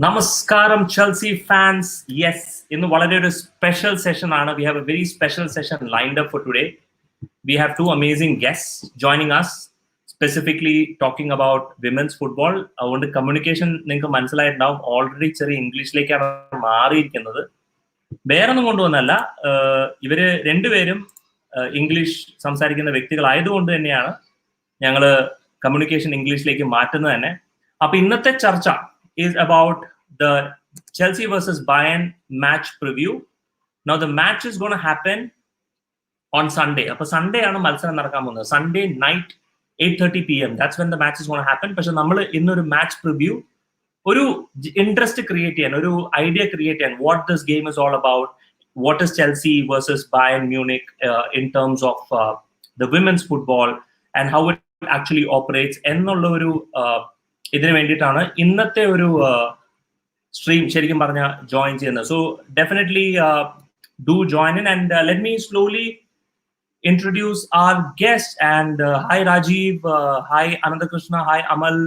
Namaskaram, Chelsea fans. Yes, in the special session, Anna, we have a very special session lined up for today. We have two amazing guests joining us, specifically talking about women's football. അതുകൊണ്ട് communication നിങ്ങൾക്ക് മനസ്സിലായിട്ടുണ്ടാവും already ചെറിയ ഇംഗ്ലീഷിലേക്കാണ് മാറിയിരിക്കുന്നത്. വേറൊന്നും കൊണ്ടുവന്നല്ല, ഇവര് രണ്ടുപേരും English സംസാരിക്കുന്ന വ്യക്തികളായതുകൊണ്ട് തന്നെയാണ് ഞങ്ങൾ കമ്മ്യൂണിക്കേഷൻ ഇംഗ്ലീഷിലേക്ക് മാറ്റുന്നത് തന്നെ. അപ്പൊ ഇന്നത്തെ ചർച്ച is about the Chelsea versus Bayern match preview. Now the match is going to happen on Sunday. Appo Sunday aanu malsaram nadakkan povunnu. Sunday night 8:30 p.m. That's when the match is going to happen. പക്ഷെ നമ്മൾ ഇന്നൊരു match preview ഒരു interest create ചെയ്യാൻ, ഒരു idea create ചെയ്യാൻ, what this game is all about, what is Chelsea versus Bayern Munich in terms of the women's football and how it actually operates എന്നുള്ള ഒരു ഇതിനു വേണ്ടിയിട്ടാണ് ഇന്നത്തെ ഒരു സ്ട്രീം ശരിക്കും പറഞ്ഞ ജോയിൻ ചെയ്യുന്നത്. So definitely do join in and let me slowly introduce our guest. And hi Rajiv, hi Anandakrishna, hi Amal,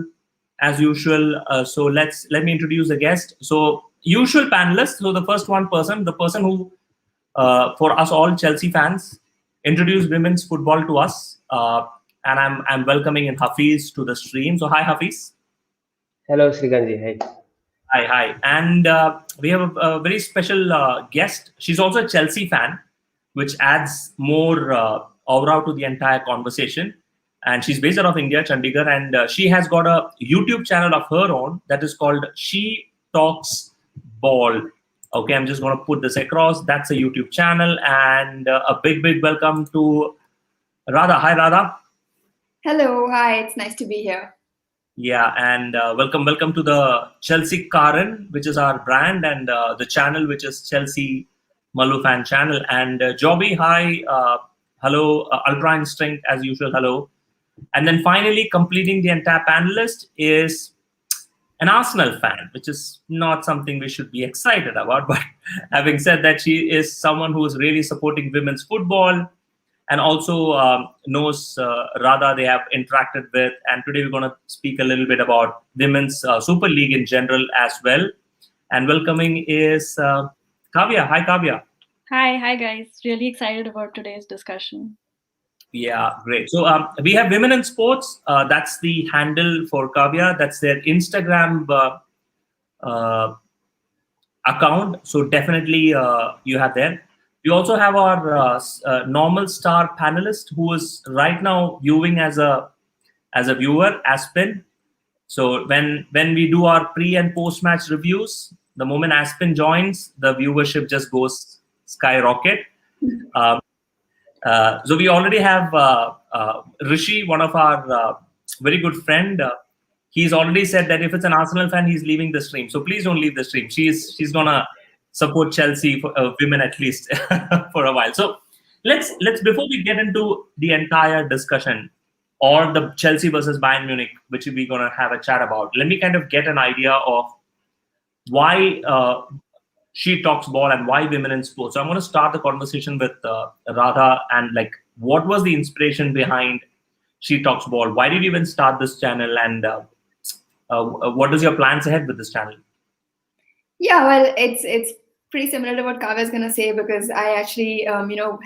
as usual. So let me introduce the guest. So usual panelists. So the first the person who for us all Chelsea fans introduced women's football to us, and I'm welcoming in Hafiz to the stream. So hi Hafiz. Hello Srikanji. Hi. And we have a very special guest. She's also a Chelsea fan, which adds more aura to the entire conversation. And she's based out of India, Chandigarh, and she has got a YouTube channel of her own that is called She Talks Ball. Okay, I'm just going to put this across. That's a YouTube channel. And a big welcome to Radha. Hi, Radha. Hello. Hi. It's nice to be here. Yeah, and welcome to the Chelsea Karan, which is our brand, and the channel, which is Chelsea Malu Fan Channel. And Jobby, hi, hello, Ultra Instinct, as usual, hello. And then finally, completing the entire panelist is an Arsenal fan, which is not something we should be excited about. But having said that, she is someone who is really supporting women's football and also knows Radha, they have interacted with. And today we're going to speak a little bit about women's Super League in general as well. And welcoming is Kavya. Hi, Kavya. Hi guys. Really excited about today's discussion. Yeah, great. So we have Women in Sports. That's the handle for Kavya. That's their Instagram account. So definitely you have there. We also have our normal star panelist who is right now viewing as a viewer, Aspen. So when we do our pre and post match reviews, the moment Aspen joins, the viewership just goes skyrocket. So we already have Rishi, one of our very good friend. He's already said that if it's an Arsenal fan, he's leaving the stream. So please don't leave the stream. She's gonna support Chelsea for women at least for a while. So let's before we get into the entire discussion or the Chelsea versus Bayern Munich, which we're gonna have a chat about, let me kind of get an idea of why She Talks Ball and why women in sports. So I'm going to start the conversation with Radha, and like, what was the inspiration behind She Talks Ball? Why did you even start this channel, and what is your plans ahead with this channel? Yeah, well, it's pretty similar to what Kavya is going to say, because I actually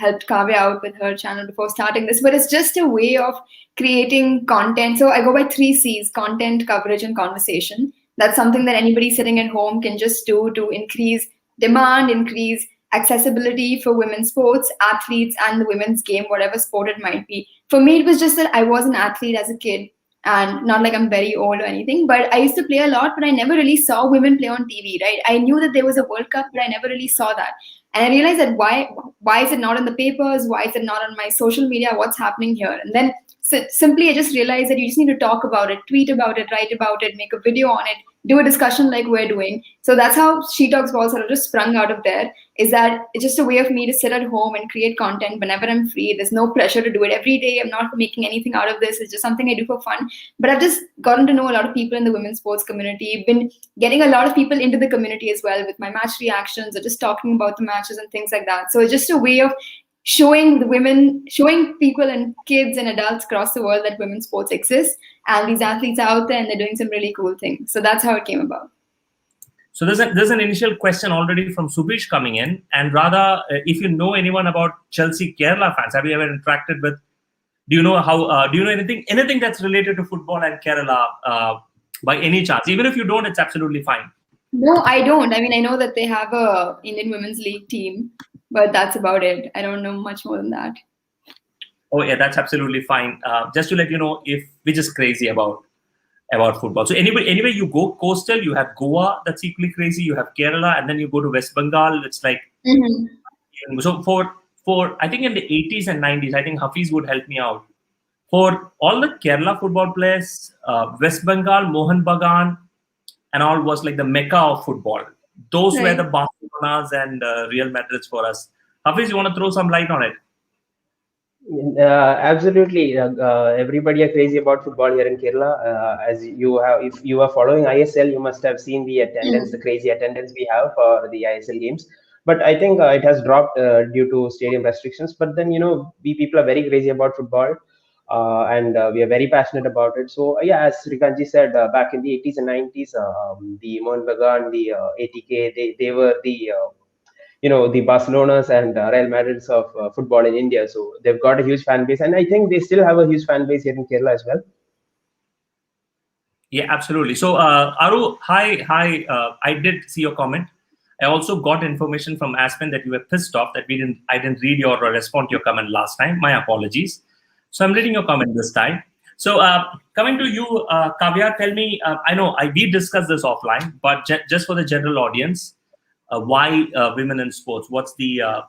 helped Kavya out with her channel before starting this. But it's just a way of creating content. So I go by 3 C's: content, coverage, and conversation. That's something that anybody sitting at home can just do to increase demand, increase accessibility for women's sports, athletes, and the women's game, whatever sport it might be. For me, it was just that I was an athlete as a kid, and not like I'm very old or anything, but I used to play a lot, but I never really saw women play on TV, right? I knew that there was a World Cup, but I never really saw that. And I realized that why is it not in the papers? Why is it not on my social media? What's happening here? And then simply I just realized that you just need to talk about it, tweet about it, write about it, make a video on it, do a discussion like we're doing. So that's how She Talks Ball sort of just sprung out of there, is that it's just a way of me to sit at home and create content whenever I'm free. There's no pressure to do it every day. I'm not making anything out of this. It's just something I do for fun. But I've just gotten to know a lot of people in the women's sports community. Been getting a lot of people into the community as well with my match reactions or just talking about the matches and things like that. So it's just a way of showing people and kids and adults across the world that women's sports exist, and these athletes are out there and they're doing some really cool things. So that's how it came about. So there's an initial question already from Subish coming in, and rather, if you know anyone about Chelsea Kerala fans, have you ever interacted with? Do you know how? Do you know anything that's related to football and Kerala by any chance? Even if you don't, it's absolutely fine. No, I don't. I mean, I know that they have a Indian Women's League team, but that's about it. I don't know much more than that. Oh yeah, that's absolutely fine. Just to let you know, if we're just crazy about football. So anywhere you go, coastal, you have Goa, that's equally crazy. You have Kerala, and then you go to West Bengal. It's like so for I think in the 80s and 90s, I think Hafiz would help me out. For all the Kerala football players, West Bengal, Mohan Bagan, and all was like the mecca of football. Those were the Barcelonas and Real Madrids for us. Hafiz, you want to throw some light on it? Absolutely. Everybody are crazy about football here in Kerala. As you have, if you are following ISL, you must have seen the attendance, the crazy attendance we have for the ISL games. But I think it has dropped due to stadium restrictions. But then, we people are very crazy about football. And we are very passionate about it. So yeah, as Srikanji said, back in the 80s and 90s, the Mohan Bagan, the ATK, they were the the Barcelonas and Real Madrids of football in India. So they've got a huge fan base, and I think they still have a huge fan base here in Kerala as well. Yeah, absolutely. So Aru, hi. I did see your comment. I also got information from Aspen that you were pissed off that I didn't read your or respond to your comment last time. My apologies. So I'm reading your comment this time. So coming to you, Kavya, tell me. I know we discussed this offline, but just for the general audience, why women in sports? What's the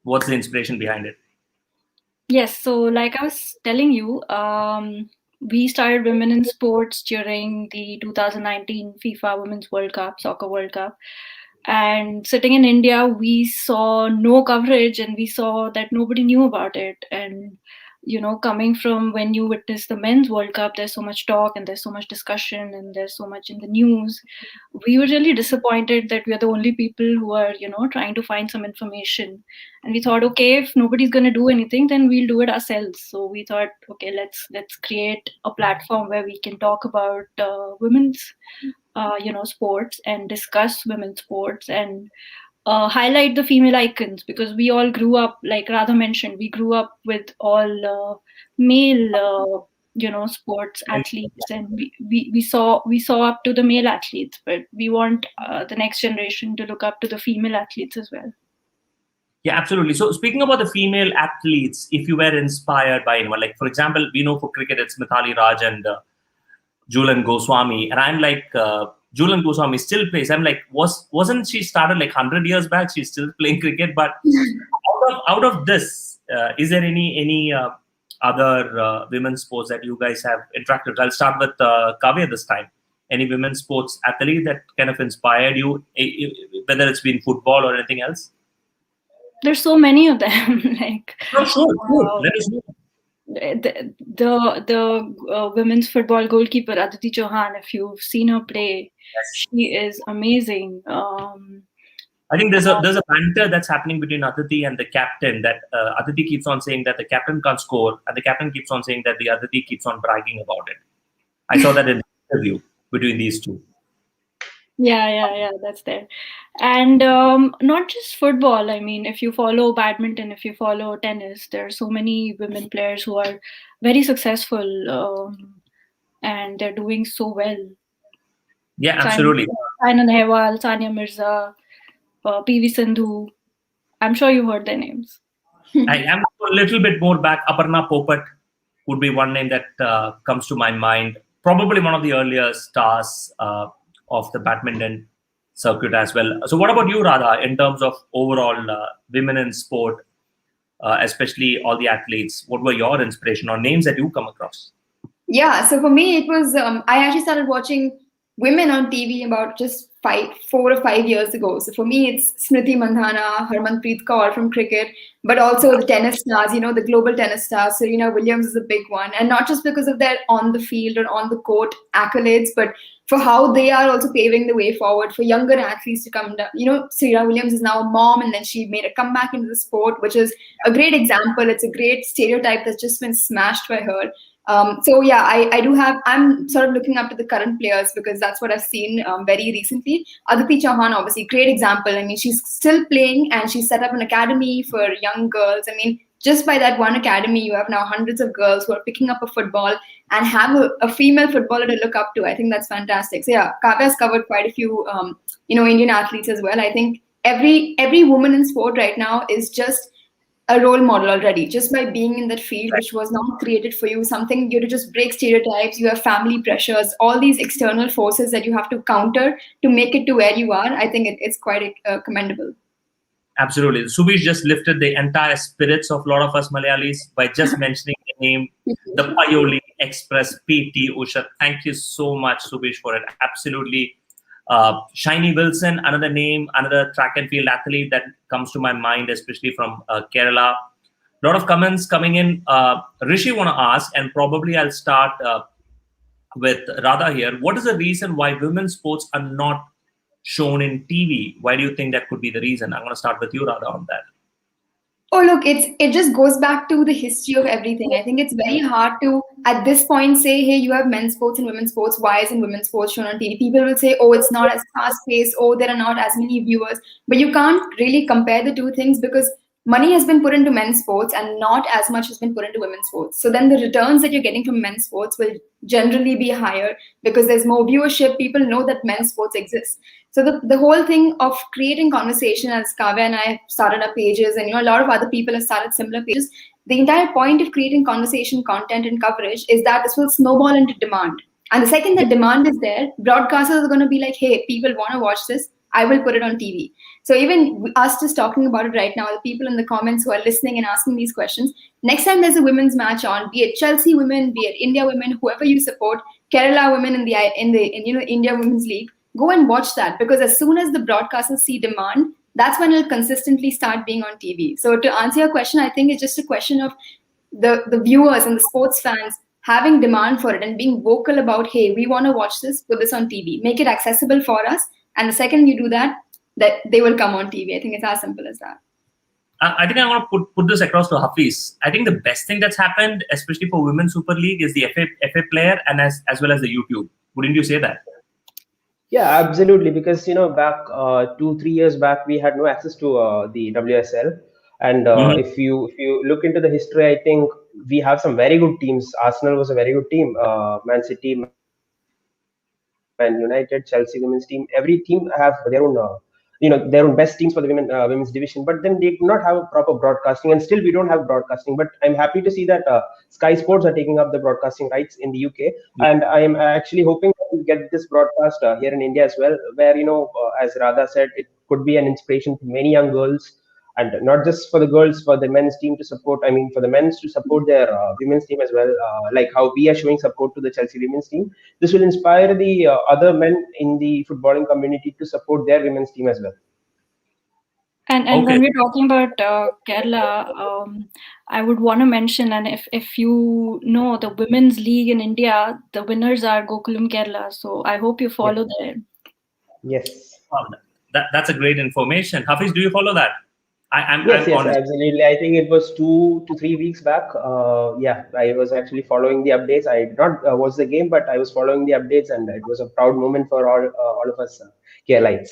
inspiration behind it? Yes, so like I was telling you, we started women in sports during the 2019 FIFA Women's World Cup, Soccer World Cup. And sitting in India, we saw no coverage and we saw that nobody knew about it. And, coming from when you witness the Men's World Cup, there's so much talk and there's so much discussion and there's so much in the news. We were really disappointed that we are the only people who are, trying to find some information. And we thought, okay, if nobody's going to do anything, then we'll do it ourselves. So we thought, okay, let's create a platform where we can talk about women's sports and discuss women's sports and highlight the female icons, because we all grew up, like Radha mentioned, we grew up with all male sports athletes, and we saw up to the male athletes, but we want the next generation to look up to the female athletes as well. Yeah, absolutely. So speaking about the female athletes, if you were inspired by anyone, like for example, we know for cricket it's Mithali Raj and Julan Goswami, and I'm like, Julan Goswami still plays. I'm like, wasn't she started like 100 years back? She's still playing cricket. But out of this, is there any other women's sports that you guys have interacted with? I'll start with Kavya this time. Any women's sports athlete that kind of inspired you, whether it's been football or anything else? There's so many of them. Sure. Let us know. The women's football goalkeeper Aditi Chauhan, if you've seen her play, she is amazing. I think there's a banter that's happening between Aditi and the captain, that Aditi keeps on saying that the captain can't score, and the captain keeps on saying that the Aditi keeps on bragging about it. I saw that in the interview between these two. Yeah, that's there. And not just football. I mean, if you follow badminton, if you follow tennis, there are so many women players who are very successful, and they're doing so well. Yeah, absolutely. Saina Nehwal, Sania Mirza, PV Sindhu. I'm sure you heard their names. I am a little bit more back. Aparna Popat would be one name that comes to my mind. Probably one of the earlier stars of the badminton circuit as well. So what about you, Radha, in terms of overall women in sport, especially all the athletes? What were your inspiration or names that you come across? Yeah, so for me, it was, I actually started watching women on TV about just 4 or 5 years ago. So for me, it's Smriti Mandhana, Harmanpreet Kaur from cricket, but also the tennis stars, the global tennis stars. Serena Williams is a big one. And not just because of their on the field or on the court accolades, but for how they are also paving the way forward for younger athletes to come down. Serena Williams is now a mom, and then she made a comeback into the sport, which is a great example. It's a great stereotype that's just been smashed by her. So yeah, I'm sort of looking up to the current players because that's what I've seen very recently. Aditi Chauhan, obviously, great example. I mean, she's still playing and she set up an academy for young girls. I mean, just by that one academy, you have now hundreds of girls who are picking up a football and have a female footballer to look up to. I think that's fantastic. So yeah, Kavya's covered quite a few, Indian athletes as well. I think every woman in sport right now is just a role model already, just by being in that field, which was not created for you, something you have to just break stereotypes, you have family pressures, all these external forces that you have to counter to make it to where you are. I think it's quite commendable. Absolutely. Subish just lifted the entire spirits of a lot of us Malayalis by just mentioning the name, the Payoli Express, PT Usha. Thank you so much, Subish, for it. Absolutely. Shiny Wilson, another name, another track and field athlete that comes to my mind, especially from Kerala. A lot of comments coming in. Rishi want to ask, and probably I'll start with Radha here. What is the reason why women's sports are not shown in TV? Why do you think that could be the reason? I'm going to start with you, Radha, on that. Oh, look, it just goes back to the history of everything. I think it's very hard to, at this point, say, hey, you have men's sports and women's sports. Why isn't women's sports shown on TV? People will say, oh, it's not as fast-paced. Oh, there are not as many viewers. But you can't really compare the two things because money has been put into men's sports and not as much has been put into women's sports. So then the returns that you're getting from men's sports will generally be higher because there's more viewership. People know that men's sports exist. So the whole thing of creating conversation, as Kavya and I started our pages, and a lot of other people have started similar pages, the entire point of creating conversation, content, and coverage is that this will snowball into demand. And the second that demand is there, broadcasters are going to be like, hey, people want to watch this, I will put it on TV. So even us just talking about it right now, the people in the comments who are listening and asking these questions, next time there's a women's match on, be it Chelsea women, be it India women, whoever you support, Kerala women in the India Women's League, go and watch that, because as soon as the broadcasters see demand, that's when it'll consistently start being on TV. So to answer your question, I think it's just a question of the viewers and the sports fans having demand for it and being vocal about, hey, we want to watch this, put this on TV, make it accessible for us. And the second you do that they will come on TV. I think it's as simple as that. I think I want to put this across to Hafiz. I think the best thing that's happened, especially for Women's Super League, is the FA player and as well as the YouTube. Wouldn't you say that? Yeah, absolutely. Because back 2-3 years back, we had no access to the WSL, and if you look into the history, I think we have some very good teams. Arsenal was a very good team. Man City, Man United, Chelsea women's team. Every team have their own their own best teams for the women's division, but then they do not have a proper broadcasting, and still we don't have broadcasting. But I'm happy to see that Sky Sports are taking up the broadcasting rights in the UK, and I am actually hoping to get this broadcast here in India as well, where as Radha said, it could be an inspiration to many young girls, and not just for the girls, for the men's team to support. I mean, for the men's to support their women's team as well, like how we are showing support to the Chelsea women's team. This will inspire the other men in the footballing community to support their women's team as well. And Okay. when we're talking about Kerala, I would want to mention, and if you know the women's league in India, the winners are Gokulam Kerala. So I hope you follow them. Yes. That's a great information. Hafiz, do you follow that? Yes, absolutely. I think it was 2 to 3 weeks back. I was actually following the updates. I did not watch the game, but I was following the updates, and it was a proud moment for all of us Keralites.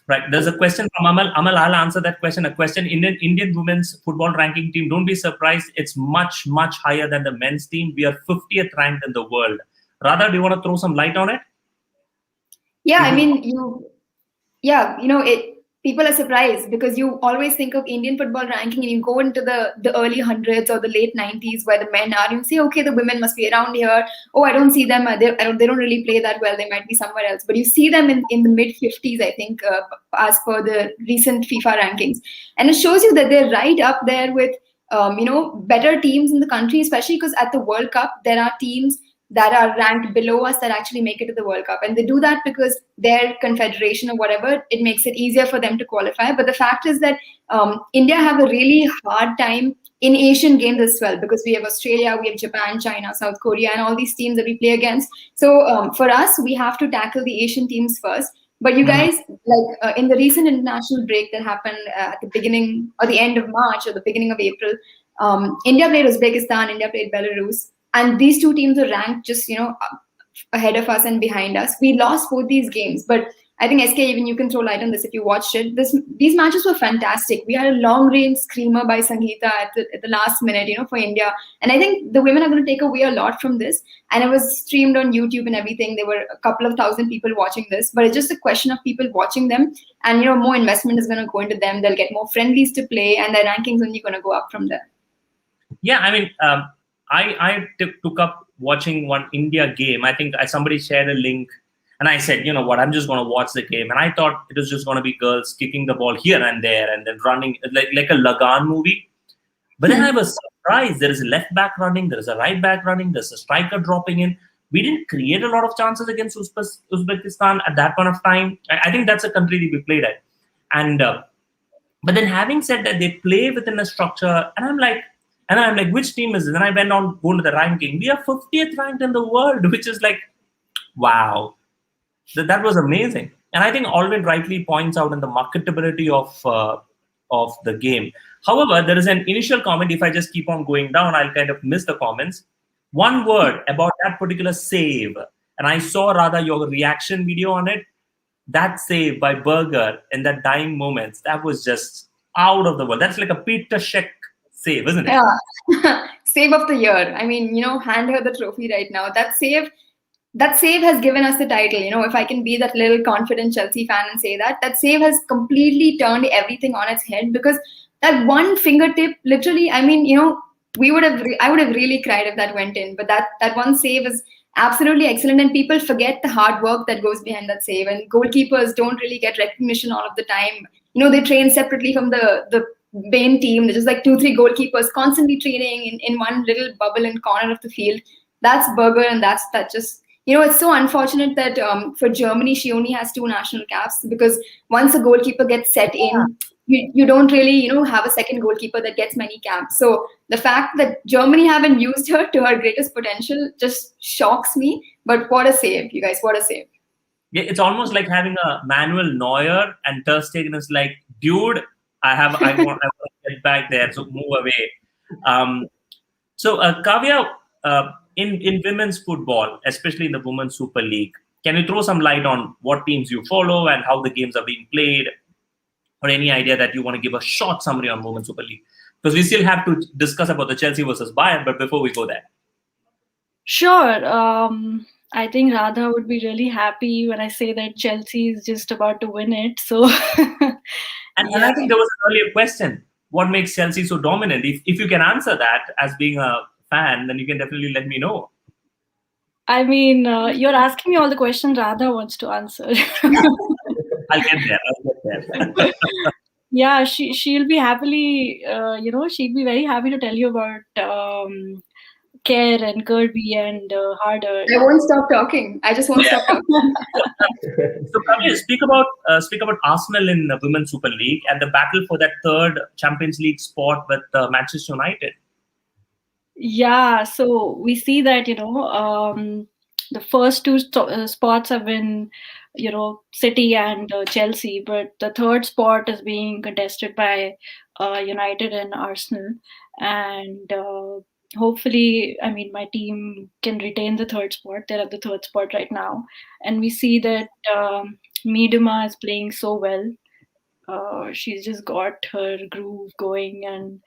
Right. There's a question from Amal. Amal, I'll answer that question. A question: Indian women's football ranking team. Don't be surprised. It's much, much higher than the men's team. We are 50th ranked in the world. Radha, do you want to throw some light on it? Yeah, I mean, people are surprised because you always think of Indian football ranking and you go into the early hundreds or the late 90s where the men are, and you say, okay, the women must be around here. Oh, I don't see them. They don't really play that well. They might be somewhere else. But you see them in the mid 50s, I think, as per the recent FIFA rankings. And it shows you that they're right up there with, better teams in the country, especially because at the World Cup, there are teams that are ranked below us that actually make it to the World Cup. And they do that because their confederation or whatever, it makes it easier for them to qualify. But the fact is that India have a really hard time in Asian games as well, because we have Australia, we have Japan, China, South Korea, and all these teams that we play against. So for us, we have to tackle the Asian teams first. But you guys, in the recent international break that happened at the beginning or the end of March or the beginning of April, India played Uzbekistan, India played Belarus. and these two teams are ranked just ahead of us and behind us. We lost both these games, but I think SK, even you can throw light on this if you watched it. These matches were fantastic. We had a long range screamer by Sangeeta at the last minute, for India. And I think the women are going to take away a lot from this. And it was streamed on YouTube and everything. There were a couple of thousand people watching this, but it's just a question of people watching them. And more investment is going to go into them. They'll get more friendlies to play, and their rankings only going to go up from there. Yeah, I mean, I took up watching one India game. I think somebody shared a link. And I said, you know what, I'm just going to watch the game. And I thought it was just going to be girls kicking the ball here and there and then running like a Lagan movie. But then I was surprised. There is a left back running. There is a right back running. There's a striker dropping in. We didn't create a lot of chances against Uzbekistan at that point of time. I think that's a country that we played at. And but then having said that, they play within a structure. And I'm like, which team is it? And I went on going to the ranking. We are 50th ranked in the world, which is like, wow. That was amazing. And I think Alvin rightly points out in the marketability of the game. However, there is an initial comment. If I just keep on going down, I'll kind of miss the comments. One word about that particular save. And I saw rather your reaction video on it. That save by Berger in that dying moments, that was just out of the world. That's like a Peter Cech save, isn't it? Yeah. Save of the year. I mean, hand her the trophy right now. That save has given us the title. If I can be that little confident Chelsea fan and say that save has completely turned everything on its head, because that one fingertip, literally, I mean, I would have really cried if that went in. But that one save is absolutely excellent, and people forget the hard work that goes behind that save. And goalkeepers don't really get recognition all of the time. They train separately from the main team. There's just like 2-3 goalkeepers constantly training in one little bubble in corner of the field. That's Berger, and that just. It's so unfortunate that for Germany, she only has 2 national caps, because once a goalkeeper gets set in, you don't really, have a second goalkeeper that gets many caps. So the fact that Germany haven't used her to her greatest potential just shocks me. But what a save, you guys, what a save. Yeah, it's almost like having a Manuel Neuer, and Ter Stegen is like, dude, I want to get back there, so move away. So Kavya, in women's football, especially in the Women's Super League, can you throw some light on what teams you follow and how the games are being played, or any idea that you want to give a short summary on Women's Super League? Because we still have to discuss about the Chelsea versus Bayern, but before we go there. Sure. I think Radha would be really happy when I say that Chelsea is just about to win it. So, and I think there was an earlier question. What makes Chelsea so dominant? If you can answer that as being a fan, then you can definitely let me know. I mean, you're asking me all the questions Radha wants to answer. I'll get there. Yeah, she'll be happily, she'd be very happy to tell you about Care and Kirby and Harder. I won't stop talking. I just won't stop talking. So, Kavya, speak about Arsenal in the Women's Super League and the battle for that 3rd Champions League spot with Manchester United. Yeah, so we see that, the first 2 spots have been, City and Chelsea, but the 3rd spot is being contested by United and Arsenal. And hopefully, I mean, my team can retain the 3rd spot. They're at the 3rd spot right now. And we see that Miedema is playing so well. She's just got her groove going, and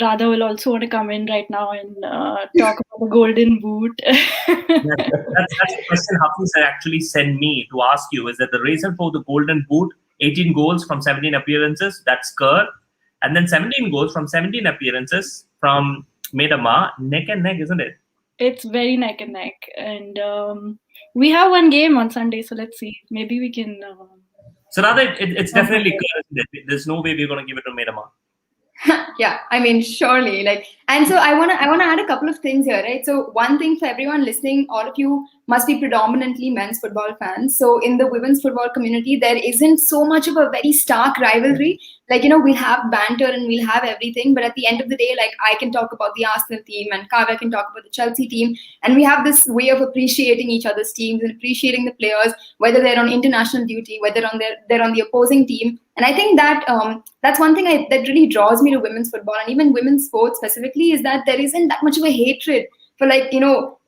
Radha will also want to come in right now and talk about the Golden Boot. That's the question Hafiz actually sent me to ask you. Is that the reason for the Golden Boot? 18 goals from 17 appearances, that's Kerr. And then 17 goals from 17 appearances from Miedema. Neck and neck, isn't it? It's very neck and neck. And we have one game on Sunday, so let's see. Maybe we can... So rather, it's definitely Kerr, isn't it? There's no way we're going to give it to Miedema. Yeah, I mean, surely. And so I wanna add a couple of things here, right? So one thing for everyone listening, all of you must be predominantly men's football fans. So in the women's football community, there isn't so much of a very stark rivalry. We'll have banter and we'll have everything, but at the end of the day, I can talk about the Arsenal team and Kavya can talk about the Chelsea team, and we have this way of appreciating each other's teams and appreciating the players, whether they're on international duty, whether they're on the opposing team. And I think that that's one thing that really draws me to women's football and even women's sports specifically, is that there isn't that much of a hatred for like,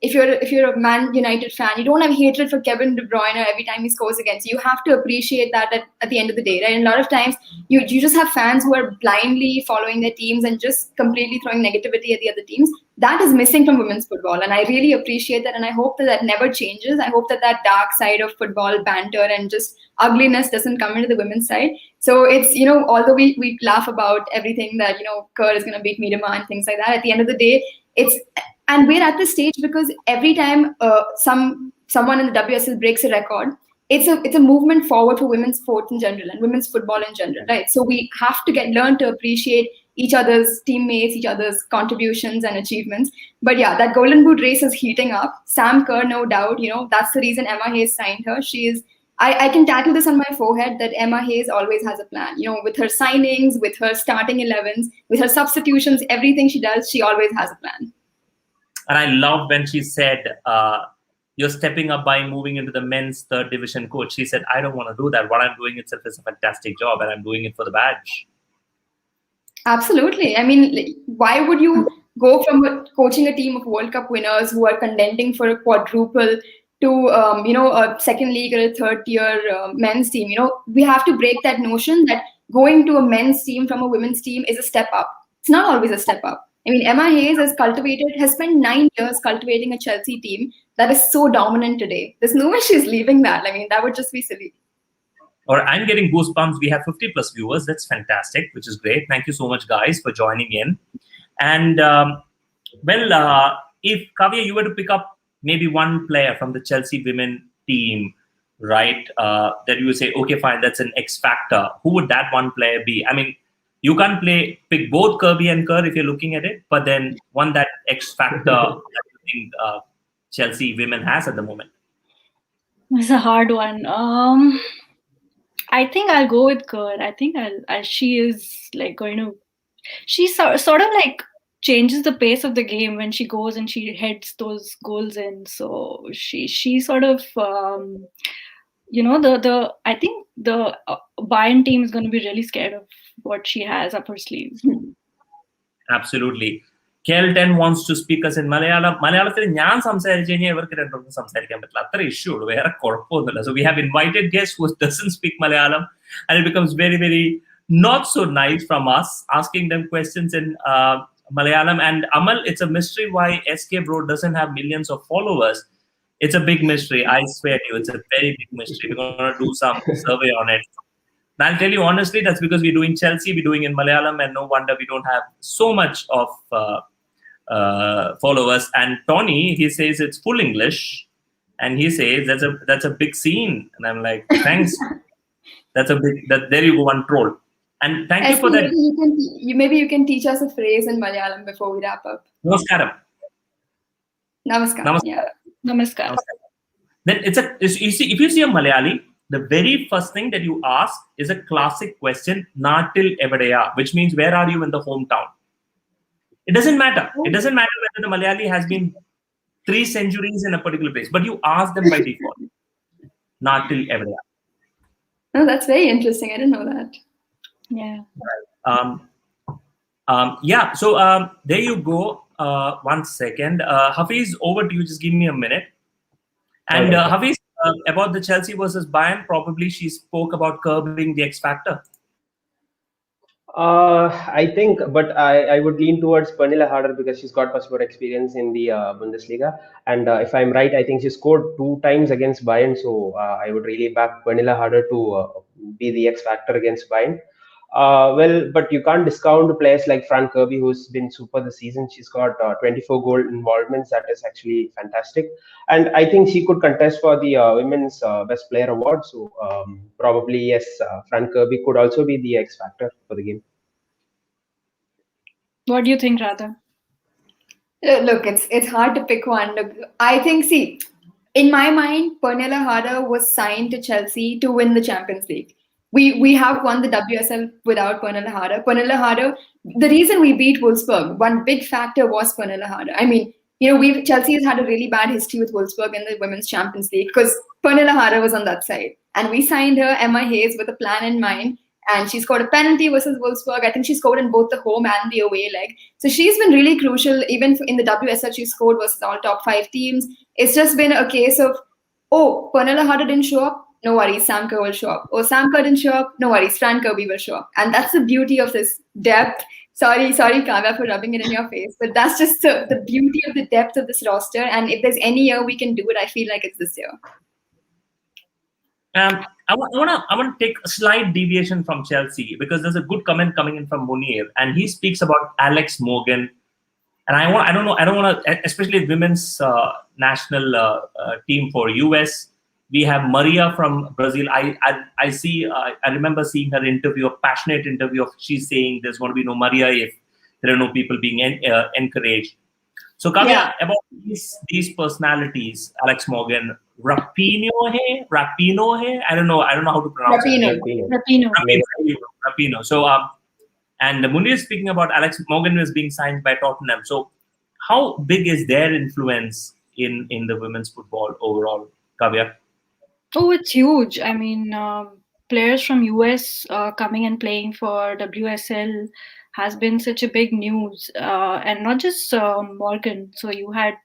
if you're a Man United fan, you don't have hatred for Kevin De Bruyne every time he scores against you. You have to appreciate that at the end of the day, right? And a lot of times you just have fans who are blindly following their teams and just completely throwing negativity at the other teams. That is missing from women's football, and I really appreciate that, and I hope that never changes. I hope that dark side of football banter and just ugliness doesn't come into the women's side. So it's, although we laugh about everything that, Kerr is going to beat Miedema and things like that, at the end of the day, and we're at this stage because every time someone in the WSL breaks a record, it's a movement forward for women's sports in general and women's football in general, right? So we have to learn to appreciate each other's teammates, each other's contributions and achievements. But yeah, that Golden Boot race is heating up. Sam Kerr, no doubt, that's the reason Emma Hayes signed her. She is, I can tattoo this on my forehead that Emma Hayes always has a plan. With her signings, with her starting 11s, with her substitutions, everything she does, she always has a plan. And I love when she said, you're stepping up by moving into the men's third division coach. She said, I don't want to do that. What I'm doing itself is a fantastic job, and I'm doing it for the badge. Absolutely. I mean, why would you go from coaching a team of World Cup winners who are contending for a quadruple to, a second league or a third tier men's team? We have to break that notion that going to a men's team from a women's team is a step up. It's not always a step up. I mean, Emma Hayes has spent 9 years cultivating a Chelsea team that is so dominant today. There's no way she's leaving that. I mean, that would just be silly. Or I'm getting goosebumps. We have 50 plus viewers. That's fantastic, which is great. Thank you so much, guys, for joining in. And if Kavya, you were to pick up maybe one player from the Chelsea women team, right, that you would say, okay, fine, that's an X factor. Who would that one player be? I mean, you can't pick both Kirby and Kerr if you're looking at it, but then one that X factor that you think Chelsea women has at the moment. It's a hard one. I think I'll go with Kerr. I think she is like she sort of like changes the pace of the game when she goes and she heads those goals in. So she sort of, I think the Bayern team is going to be really scared of what she has up her sleeve. Absolutely. Kelton wants to speak us in Malayalam. So we have invited guests who doesn't speak Malayalam, and it becomes very, very not so nice from us asking them questions in Malayalam. And Amal, it's a mystery why SK Bro doesn't have millions of followers. It's a big mystery. I swear to you, it's a very big mystery. We're going to do some survey on it. And I'll tell you honestly, that's because we're doing Chelsea, we're doing in Malayalam, and no wonder we don't have so much of followers. And Tony, he says it's full English, and he says that's a big scene. And I'm like, thanks. That's a big. There you go, one troll. And thank you for that. Maybe you can teach us a phrase in Malayalam before we wrap up. Namaskaram. Namaskaram. Yeah. Namaskaram. Then you see, if you see a Malayali, the very first thing that you ask is a classic question, Natil Evadeya, which means where are you in the hometown? It doesn't matter. It doesn't matter whether the Malayali has been 3 centuries in a particular place, but you ask them by default. Natil Evadeya. Oh, that's very interesting. I didn't know that. Yeah. Yeah. So there you go. 1 second. Hafiz, over to you. Just give me a minute. And Hafiz, about the Chelsea versus Bayern, probably she spoke about curbing the X factor. I think, but I would lean towards Pernille Harder because she's got much more experience in the Bundesliga. And if I'm right, I think she scored 2 times against Bayern. So I would really back Pernille Harder to be the X factor against Bayern. But you can't discount players like Fran Kirby, who's been super this season. She's got 24 goal involvements. That is actually fantastic. And I think she could contest for the Women's Best Player Award. So probably, yes, Fran Kirby could also be the X factor for the game. What do you think, Radha? Look, it's hard to pick one. Look, I think, in my mind, Pernille Harder was signed to Chelsea to win the Champions League. We have won the WSL without Pernille Harder. Pernille Harder, the reason we beat Wolfsburg, one big factor was Pernille Harder. I mean, Chelsea has had a really bad history with Wolfsburg in the Women's Champions League because Pernille Harder was on that side. And we signed her, Emma Hayes, with a plan in mind. and she scored a penalty versus Wolfsburg. I think she scored in both the home and the away leg. So she's been really crucial. Even in the WSL, she scored versus all top 5 teams. It's just been a case of, oh, Pernilla Harder didn't show up. No worries, Sam Kerr will show up. Oh, Sam Kerr didn't show up. No worries, Fran Kirby will show up. And that's the beauty of this depth. Sorry, Kavya, for rubbing it in your face. But that's just the beauty of the depth of this roster. And if there's any year we can do it, I feel like it's this year. I want to take a slight deviation from Chelsea, because there's a good comment coming in from Munir, and he speaks about Alex Morgan. And I don't want to, especially women's national team for US. We have Maria from Brazil. I remember seeing her interview, a passionate interview of she's saying there's going to be no Maria if there are no people being encouraged. So Kavya, about these personalities, Alex Morgan, Rapinoe hai? I don't know how to pronounce it. Rapinoe. So and Munir is speaking about Alex Morgan, who is being signed by Tottenham. So how big is their influence in the women's football overall, Kavya? Oh, it's huge. I mean, players from US coming and playing for WSL has been such a big news. And not just Morgan. So you had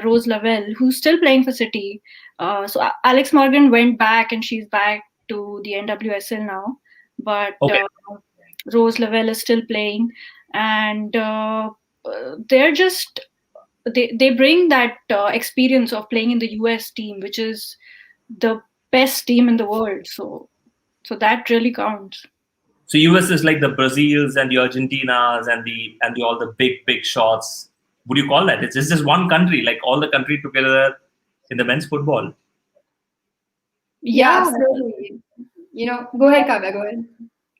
Rose Lavelle, who's still playing for City. So Alex Morgan went back, and she's back to the NWSL now. But Rose Lavelle is still playing. And they're just... They bring that experience of playing in the US team, which is the best team in the world. So that really counts. So US is like the Brazils and the Argentinas and the all the big shots. Would you call that? It's just one country, like all the country together in the men's football. Yeah, absolutely. Go ahead, Kavya, go ahead.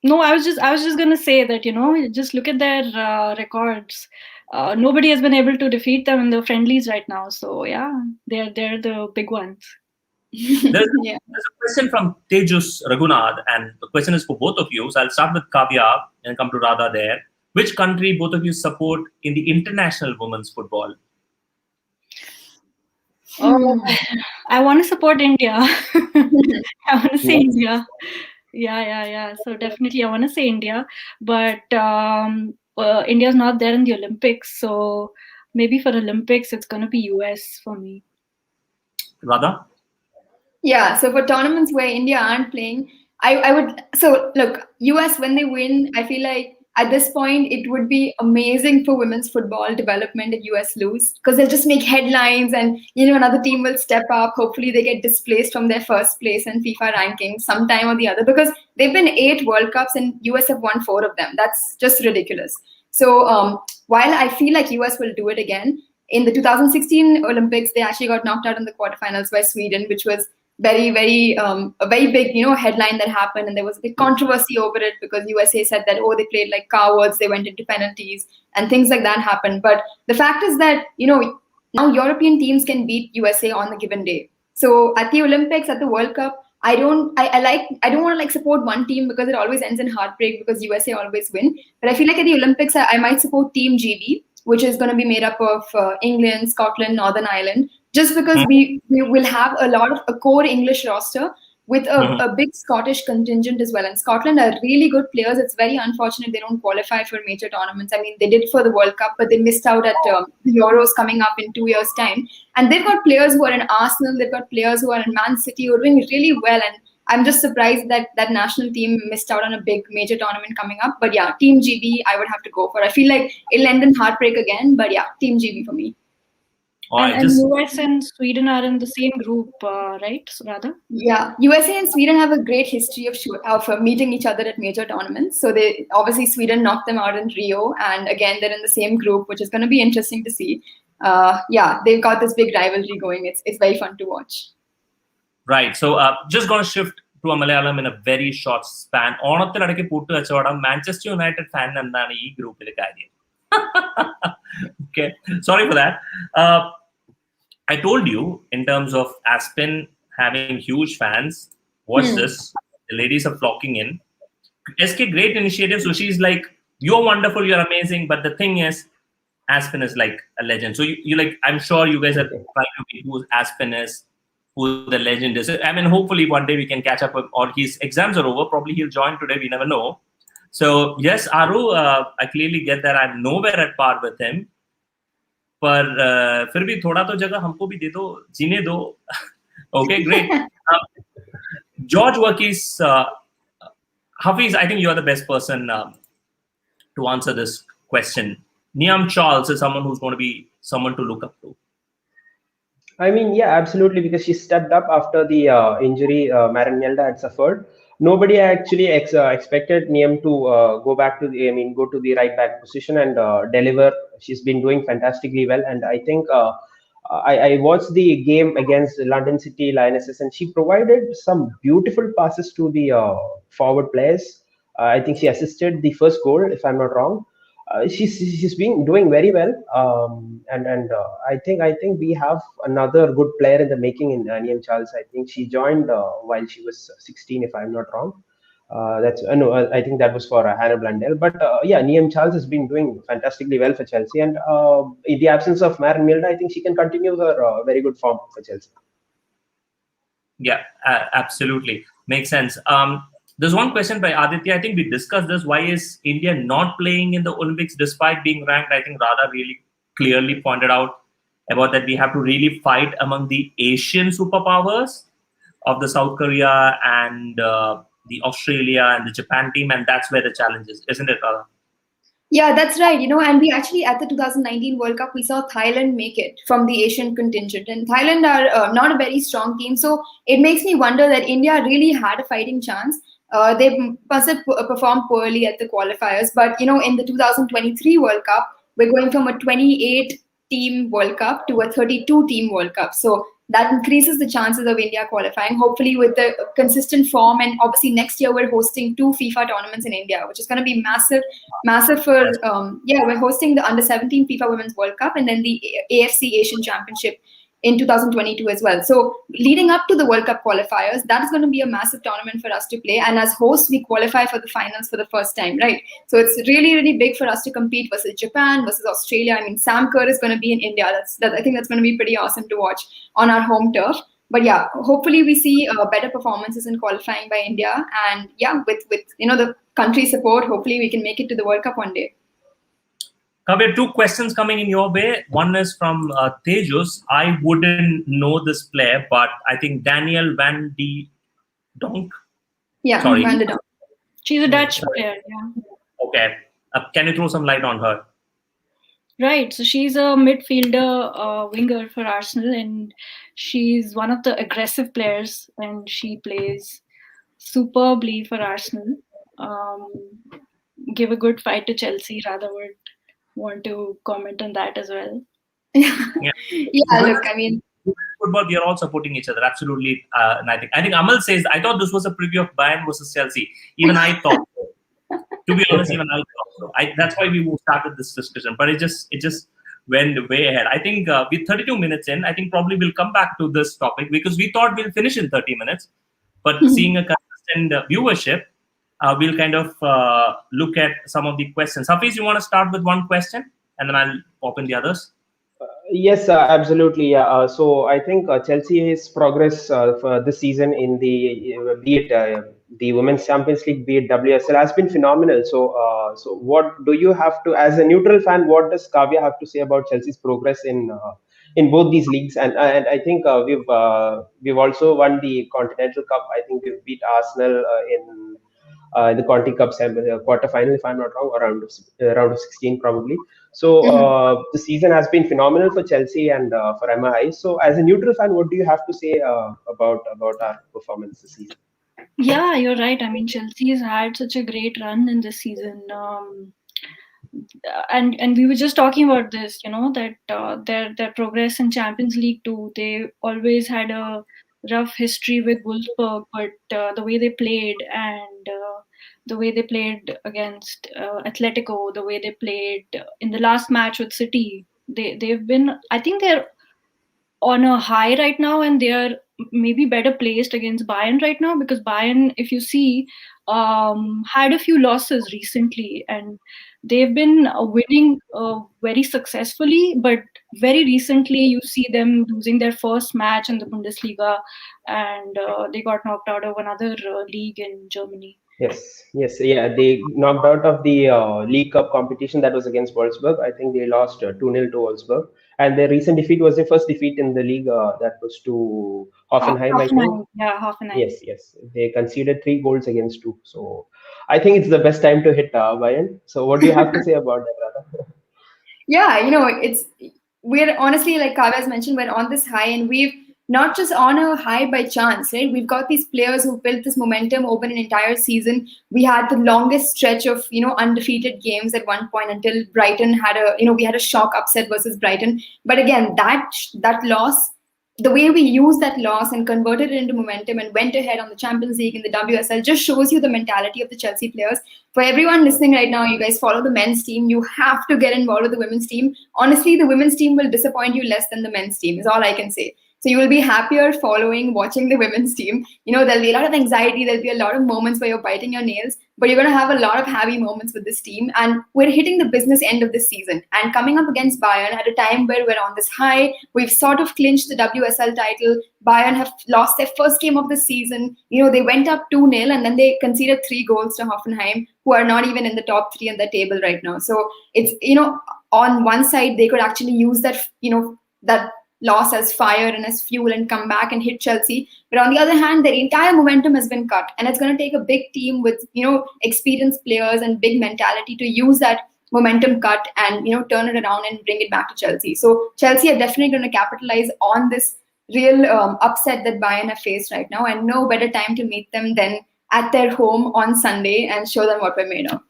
No, I was just gonna say that, just look at their records. Nobody has been able to defeat them in the friendlies right now. So yeah, they're the big ones. There's a question from Tejus Raghunath, and the question is for both of you. So I'll start with Kavya and come to Radha there. Which country both of you support in the international women's football? I want to support India. I want to say India. Yeah. So definitely I want to say India. But India's not there in the Olympics. So maybe for Olympics, it's going to be US for me. Radha? Yeah, so for tournaments where India aren't playing, I would... So look, US, when they win, I feel like at this point, it would be amazing for women's football development if US lose, because they'll just make headlines and, another team will step up. Hopefully they get displaced from their first place in FIFA rankings sometime or the other, because they've been 8 World Cups and US have won 4 of them. That's just ridiculous. So while I feel like US will do it again, in the 2016 Olympics, they actually got knocked out in the quarterfinals by Sweden, which was very, very a very big, headline that happened, and there was a big controversy over it because USA said that, they played like cowards, they went into penalties, and things like that happened. But the fact is that, now European teams can beat USA on the given day. So at the Olympics, at the World Cup, I don't want to support one team because it always ends in heartbreak because USA always win. But I feel like at the Olympics, I might support Team GB, which is going to be made up of England, Scotland, Northern Ireland, just because we will have a core English roster with a big Scottish contingent as well. And Scotland are really good players. It's very unfortunate they don't qualify for major tournaments. I mean, they did for the World Cup, but they missed out at the Euros coming up in 2 years' time. And they've got players who are in Arsenal, they've got players who are in Man City who are doing really well. And I'm just surprised that that national team missed out on a big major tournament coming up. But yeah, Team GB, I would have to go for. I feel like it'll end in heartbreak again. But yeah, Team GB for me. And US and Sweden are in the same group, right, Radha? Yeah, USA and Sweden have a great history of meeting each other at major tournaments. So obviously Sweden knocked them out in Rio, and again they're in the same group, which is going to be interesting to see. They've got this big rivalry going. It's very fun to watch. Right. So just going to shift to a Malayalam in a very short span. Manchester United fan endana ee group ile karyam. Okay, sorry for that. I told you in terms of Aspen having huge fans. Watch this. The ladies are flocking in. SK, great initiative. So she's like, you're wonderful, you're amazing. But the thing is, Aspen is like a legend. So you like, I'm sure you guys are trying to be who Aspen is, who the legend is. I mean, hopefully one day we can catch up, or his exams are over. Probably he'll join today. We never know. So yes, Aru, I clearly get that I'm nowhere at par with him. पर फिर भी थोड़ा तो जगह हमको भी दे दो, जीने दो. Okay, great. George Workis, Hafiz, I think you are the best person to answer this question. Niam Charles is someone who's going to be someone to look up to. I mean, yeah, absolutely, because she stepped up after the injury Maren Mjelde had suffered. Nobody actually expected Niam to go to the right back position and deliver. She's been doing fantastically well, and I think I watched the game against London City Lionesses, and she provided some beautiful passes to the forward players. I think she assisted the first goal, if I'm not wrong. She's been doing very well, and I think we have another good player in the making in Niam Charles. I think she joined while she was 16, if I'm not wrong. That's no, I think that was for Hannah Blundell. But yeah, Niam Charles has been doing fantastically well for Chelsea, and in the absence of Maren Mjelde, I think she can continue her very good form for Chelsea. Yeah, absolutely. Makes sense. There's one question by Aditya. I think we discussed this. Why is India not playing in the Olympics despite being ranked? I think Radha really clearly pointed out about that we have to really fight among the Asian superpowers of the South Korea and the Australia and the Japan team. And that's where the challenge is, isn't it, Radha? Yeah, that's right. And we actually, at the 2019 World Cup, we saw Thailand make it from the Asian contingent. And Thailand are not a very strong team. So it makes me wonder that India really had a fighting chance. They must have performed poorly at the qualifiers. But, in the 2023 World Cup, we're going from a 28-team World Cup to a 32-team World Cup. So that increases the chances of India qualifying, hopefully with the consistent form. And obviously next year we're hosting 2 FIFA tournaments in India, which is going to be massive for, we're hosting the Under-17 FIFA Women's World Cup and then the AFC Asian Championship in 2022 as well. So leading up to the World Cup qualifiers, that is going to be a massive tournament for us to play. And as hosts, we qualify for the finals for the first time, right? So it's really, really big for us to compete versus Japan, versus Australia. I mean, Sam Kerr is going to be in India. I think that's going to be pretty awesome to watch on our home turf. But yeah, hopefully we see better performances in qualifying by India. And yeah, with the country's support, hopefully we can make it to the World Cup one day. Kavya, 2 questions coming in your way. One is from Tejus. I wouldn't know this player, but I think Daniel Van de Donk. Yeah, sorry. Van de Donk. She's a Dutch player, yeah. Okay. Can you throw some light on her? Right. So she's a midfielder winger for Arsenal, and she's one of the aggressive players, and she plays superbly for Arsenal. Give a good fight to Chelsea. Rather would want to comment on that as well. Yeah, look, I mean, football, we are all supporting each other. Absolutely. And I think Amal says, I thought this was a preview of Bayern versus Chelsea. Even I thought so. To be honest, even I thought so. That's why we started this discussion. But it just went way ahead. I think with 32 minutes in, I think probably we'll come back to this topic because we thought we'll finish in 30 minutes. But seeing a consistent viewership, we'll kind of look at some of the questions. Hafiz, you want to start with one question and then I'll open the others? Yes, absolutely. Yeah. So I think Chelsea's progress for this season in the Women's Champions League, be it WSL, has been phenomenal. So what do you have to, as a neutral fan, what does Kavya have to say about Chelsea's progress in both these leagues? And I think we've also won the Continental Cup. I think we've beat Arsenal in the Conti Cup quarter-final, if I'm not wrong, or round of 16 probably. So the season has been phenomenal for Chelsea and for Emma Hayes. So as a neutral fan, what do you have to say about our performance this season? Yeah, you're right. I mean, Chelsea has had such a great run in this season. And we were just talking about this, that their progress in Champions League too. They always had a rough history with Wolfsburg, but the way they played and the way they played against Atletico, the way they played in the last match with City, they've been. I think they're on a high right now, and they are maybe better placed against Bayern right now, because Bayern, if you see, had a few losses recently, and they've been winning very successfully, but very recently you see them losing their first match in the Bundesliga, and they got knocked out of another league in Germany. Yes, yeah. They knocked out of the League Cup competition that was against Wolfsburg. I think they lost 2-0 to Wolfsburg, and their recent defeat was their first defeat in the league. That was to Hoffenheim, I think. Hoffenheim, yeah, Hoffenheim. Yes. They conceded 3 goals against 2. So I think it's the best time to hit Bayern. So what do you have to say about that, Radha? Yeah, we're honestly, like Kavya's mentioned, we're on this high, and we've not just on a high by chance, right? We've got these players who built this momentum over an entire season. We had the longest stretch of undefeated games at one point until Brighton had we had a shock upset versus Brighton. But again, that loss, the way we used that loss and converted it into momentum and went ahead on the Champions League and the WSL just shows you the mentality of the Chelsea players. For everyone listening right now, you guys follow the men's team. You have to get involved with the women's team. Honestly, the women's team will disappoint you less than the men's team, is all I can say. So you will be happier watching the women's team. There'll be a lot of anxiety. There'll be a lot of moments where you're biting your nails, but you're going to have a lot of happy moments with this team. And we're hitting the business end of this season and coming up against Bayern at a time where we're on this high. We've sort of clinched the WSL title. Bayern have lost their first game of the season. They went up 2-0 and then they conceded 3 goals to Hoffenheim, who are not even in the top 3 in the table right now. So it's, on one side, they could actually use that loss as fire and as fuel and come back and hit Chelsea. But on the other hand, their entire momentum has been cut. And it's going to take a big team with, experienced players and big mentality to use that momentum cut and, turn it around and bring it back to Chelsea. So Chelsea are definitely going to capitalize on this real upset that Bayern have faced right now. And no better time to meet them than at their home on Sunday and show them what we're made of.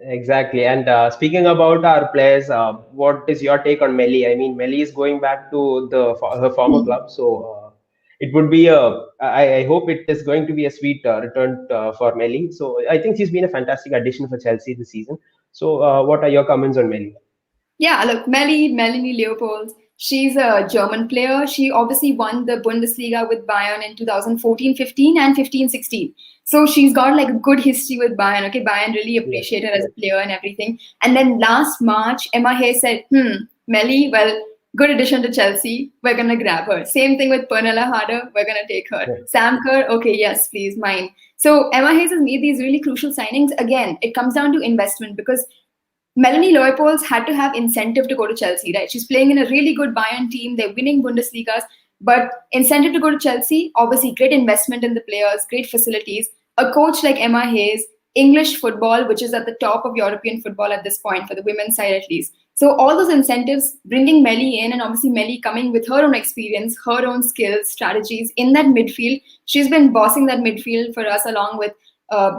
Exactly. And speaking about our players, what is your take on Melly? I mean, Melly is going back to her former club, so it would be I hope it is going to be a sweet return for Melly. So I think she's been a fantastic addition for Chelsea this season. So what are your comments on Melly? Yeah, look, Melanie Leopold, she's a German player. She obviously won the Bundesliga with Bayern in 2014-15 and 15-16. So she's got like a good history with Bayern. Okay, Bayern really appreciate her as a player and everything. And then last March, Emma Hayes said, Melly, well, good addition to Chelsea. We're going to grab her. Same thing with Pernilla Harder. We're going to take her. Right. Sam Kerr, okay, yes, please, mine. So Emma Hayes has made these really crucial signings. Again, it comes down to investment because Melanie Leupolz had to have incentive to go to Chelsea, right? She's playing in a really good Bayern team. They're winning Bundesligas, but incentive to go to Chelsea, obviously great investment in the players, great facilities, a coach like Emma Hayes, English football, which is at the top of European football at this point, for the women's side at least. So all those incentives, bringing Melly in, and obviously Melly coming with her own experience, her own skills, strategies in that midfield. She's been bossing that midfield for us along with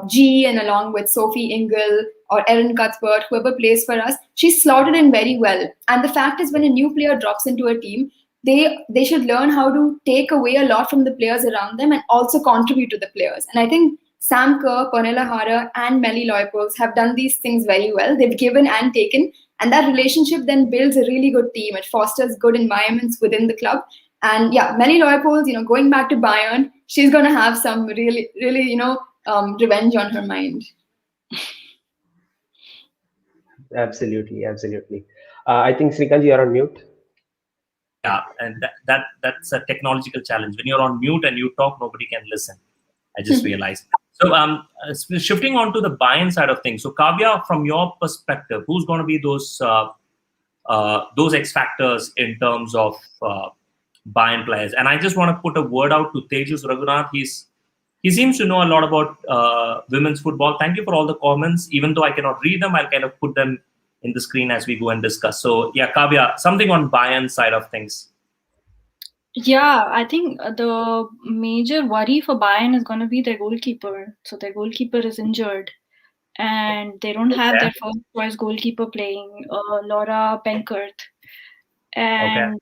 G and along with Sophie Ingle or Erin Cuthbert, whoever plays for us. She's slotted in very well. And the fact is, when a new player drops into a team, they should learn how to take away a lot from the players around them and also contribute to the players. And I think Sam Kerr, Pernilla Harder, and Melly Leupolz have done these things very well. They've given and taken, and that relationship then builds a really good team. It fosters good environments within the club. And yeah, Melly Leupolz, going back to Bayern, she's going to have some really, really, revenge on her mind. Absolutely. I think Srikant, you are on mute. Yeah, and that's a technological challenge. When you're on mute and you talk, nobody can listen. I just realized. So shifting on to the Bayern side of things. So Kavya, from your perspective, who's going to be those X factors in terms of Bayern players? And I just want to put a word out to Tejas Raghunath. He seems to know a lot about women's football. Thank you for all the comments. Even though I cannot read them, I'll kind of put them in the screen as we go and discuss. So yeah, Kavya, something on Bayern side of things. Yeah, I think the major worry for Bayern is going to be their goalkeeper. So their goalkeeper is injured, and they don't have their first choice goalkeeper playing, Laura Benkert. And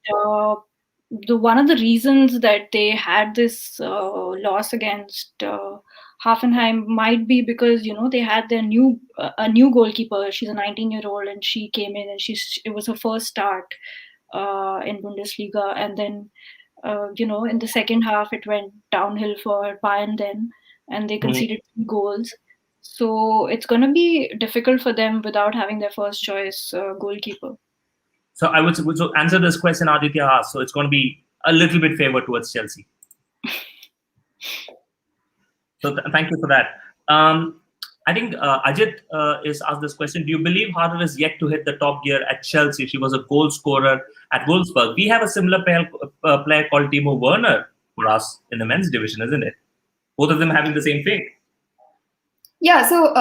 one of the reasons that they had this loss against Hoffenheim might be because they had their a new goalkeeper. She's a 19-year-old, and she came in and it was her first start in Bundesliga, and then in the second half it went downhill for Bayern then, and they conceded 3 goals. So it's going to be difficult for them without having their first choice goalkeeper. So I would so answer this question Aditya asked. So it's going to be a little bit favor towards Chelsea. So thank you for that. I think Ajit is asked this question. Do you believe Harder is yet to hit the top gear at Chelsea? She was a goal scorer at Wolfsburg. We have a similar player called Timo Werner for us in the men's division, isn't it? Both of them having the same fate. Yeah, so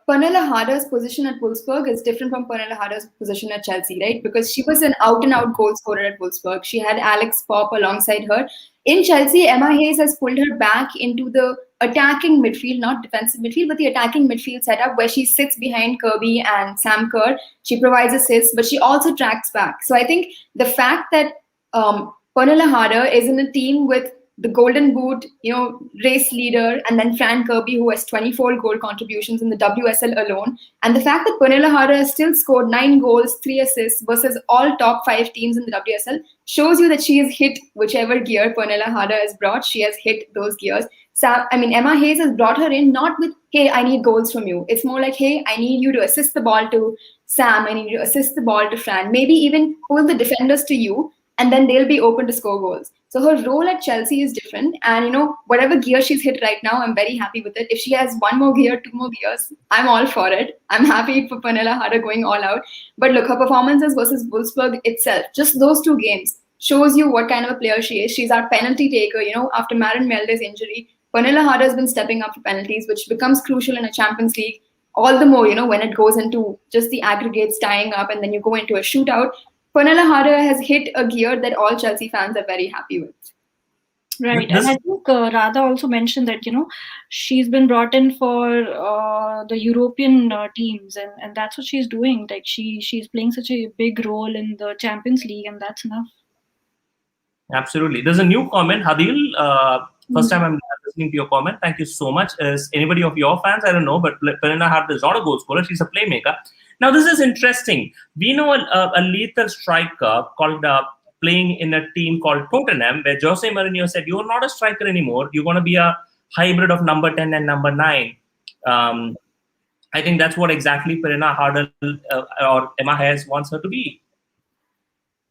Pernilla Harder's position at Wolfsburg is different from Pernilla Harder's position at Chelsea, right? Because she was an out-and-out goal scorer at Wolfsburg. She had Alex Popp alongside her. In Chelsea, Emma Hayes has pulled her back into the attacking midfield, not defensive midfield, but the attacking midfield setup where she sits behind Kirby and Sam Kerr. She provides assists, but she also tracks back. So I think the fact that Pernilla Harder is in a team with the Golden Boot, race leader, and then Fran Kirby, who has 24 goal contributions in the WSL alone. And the fact that Pernilla Harder has still scored 9 goals, 3 assists versus all top 5 teams in the WSL shows you that she has hit whichever gear Pernilla Harder has brought. She has hit those gears. So, Emma Hayes has brought her in not with, hey, I need goals from you. It's more like, hey, I need you to assist the ball to Sam. I need you to assist the ball to Fran. Maybe even hold the defenders to you, and then they'll be open to score goals. So her role at Chelsea is different. And, whatever gear she's hit right now, I'm very happy with it. If she has 1 more gear, 2 more gears, I'm all for it. I'm happy for Pernilla Harder going all out. But look, her performances versus Wolfsburg itself, just those 2 games, shows you what kind of a player she is. She's our penalty taker. After Maren Melde's injury, Pernilla Harder has been stepping up for penalties, which becomes crucial in a Champions League. All the more, when it goes into just the aggregates tying up and then you go into a shootout. Pernilla Harder has hit a gear that all Chelsea fans are very happy with. Right, and I think Radha also mentioned that she's been brought in for the European teams, and that's what she's doing. Like she's playing such a big role in the Champions League, and that's enough. Absolutely. There's a new comment, Hadil. First time I'm listening to your comment. Thank you so much. Is anybody of your fans? I don't know, but Pernilla Harder is not a goal scorer. She's a playmaker. Now, this is interesting. We know a lethal striker called playing in a team called Tottenham, where Jose Mourinho said, you're not a striker anymore. You're going to be a hybrid of number 10 and number 9. I think that's what exactly Pernilla Harder or Emma Hayes wants her to be.